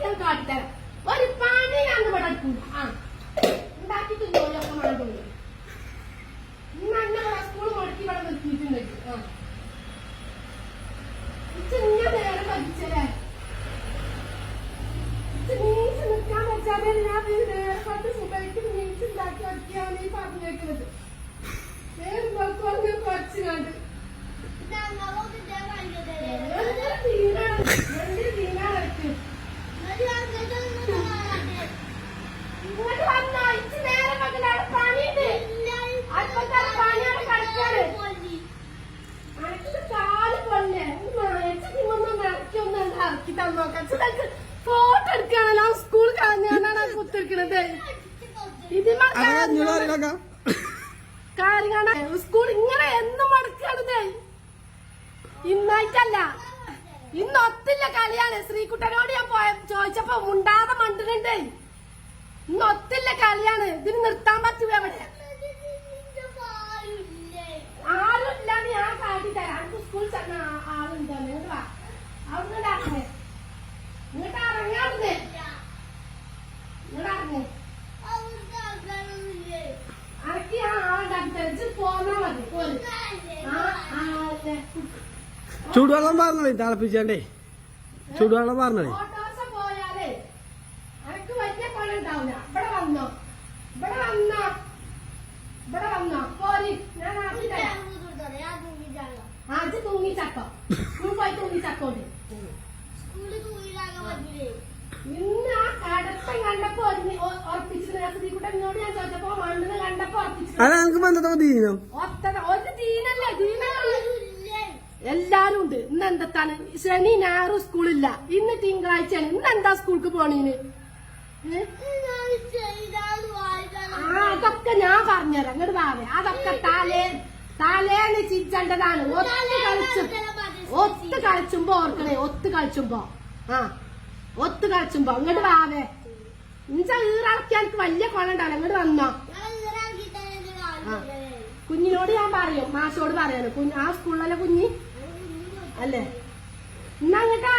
ഞാൻ കാട്ടിത്തരാം. ഒരു പണി ഞാൻ ഇവിടെ എടുക്കൂല. ആ ഉണ്ടാക്കിട്ട് ജോലിയൊക്കെ വേണ്ടൂല. ഇന്ന് അന്നെ ഇവിടെ സ്കൂൾ മുടക്കി ഇവിടെ നിർത്തിയിട്ടുണ്ട്. ആ ഇങ്ങനെ നേരെ പഠിച്ചല്ലേ നീച്ച് നിൽക്കാൻ വെച്ചാൽ ഞാൻ നേരെ പത്ത് സുഖമായിട്ട് നീച്ച് ഉണ്ടാക്കി വയ്ക്കാണ് ഈ പറഞ്ഞേക്കുന്നത്. നേരെ നോക്കുവാൻ കുറച്ച് കണ്ട് ഇങ്ങോട്ട് വന്നോ ഇച്ച് നേരെ മകനാണ് പണിയുണ്ട്. അല്പത്തെ പണിയാണ് കളിക്കാറ്. അനക്ക് കാല് കൊല്ലേ ഇറക്കി ഒന്ന് ഇറക്കി തന്നോക്കാം. Photo എടുക്കുകയാണല്ലോ school കളഞ്ഞാണ് കുത്തിരിക്കണത്. ഇതിന്മ കാര്യമാണ് സ്കൂൾ ഇങ്ങനെ എന്നും മടക്കുകയാണത്. ഇന്നായിട്ടല്ല, ഇന്ന് ഒത്തില്ല കളിയാണ്. ശ്രീകുട്ടനോട് ഞാൻ ചോദിച്ചപ്പോ മുണ്ടാതെ മണ്ടുന്നുണ്ട്. ഇന്ന് ഒത്തില്ല കളിയാണ്. ഇതിന് നിർത്താൻ പറ്റൂല. അവിടെ ആരും ഇല്ലാന്ന് ഞാൻ കാട്ടിത്തരാം. എനിക്ക് സ്കൂളിൽ ചെന്ന ആളുണ്ടോ? നിങ്ങൾ വാ അവിടുന്ന് ഇറങ്ങേ. ഇങ്ങോട്ട് ഇറങ്ങാറുന്നേ. നിങ്ങൾ ഇറങ്ങേ. അനക്ക് ഞാൻ ആളുണ്ടാക്കി തരച്ച് പോന്നാ മതി. ചൂടുവെള്ളം പറഞ്ഞേ, തിളപ്പിച്ചേ. ചൂടുവെള്ളം പറഞ്ഞേ. ഓട്ടോസ പോയാലേ അനക്ക് വലിയ പണി ഉണ്ടാവില്ല. ഇവിടെ വന്നോ, ഇവിടെ വന്നോ, ഇവിടെ വന്നോ പോരി. ഞാൻ ആക്കി തരാം. ആദ്യം തൂങ്ങിച്ചക്കോ. പോയി തൂങ്ങിച്ചക്കോണ്ട്. ഇന്ന് ആ കടത്തം കണ്ടപ്പോ ഉറപ്പിച്ചിട്ട് ഞാൻ ചോദിച്ചപ്പോ മണ്ണിന് കണ്ടപ്പോ ഉറപ്പിച്ചിട്ട് ഒരു ദീനല്ലേ എല്ലാരും ഉണ്ട്. ഇന്ന് എന്താണ് ശനി ഞായറും സ്കൂളില്ല. ഇന്ന് തിങ്കളാഴ്ചയാണ്. ഇന്ന് എന്താ സ്കൂൾക്ക് പോണീന്? അതൊക്കെ ഞാൻ പറഞ്ഞുതരാം. അങ്ങോട്ട് വാവേ. അതൊക്കെ തലേന്ന് ചിരിച്ചേണ്ടതാണ്. ഒത്ത് കളിച്ചുമ്പോ ഓർക്കണേ. ഒത്ത് കളിച്ചുമ്പോ ഒത്ത് കളിച്ചുമ്പോ അങ്ങോട്ട് വാവേ. ഇഞ്ചാ ഈറളക്കാൻ എനിക്ക് വലിയ കൊല ഉണ്ടാവില്ല. അങ്ങോട്ട് വന്നോ. കുഞ്ഞിനോട് ഞാൻ പറയും, മാഷോട് പറയാണ്. ആ സ്കൂളിലല്ലേ കുഞ്ഞി അല്ലേ? എന്നാ അങ്ങോട്ടാ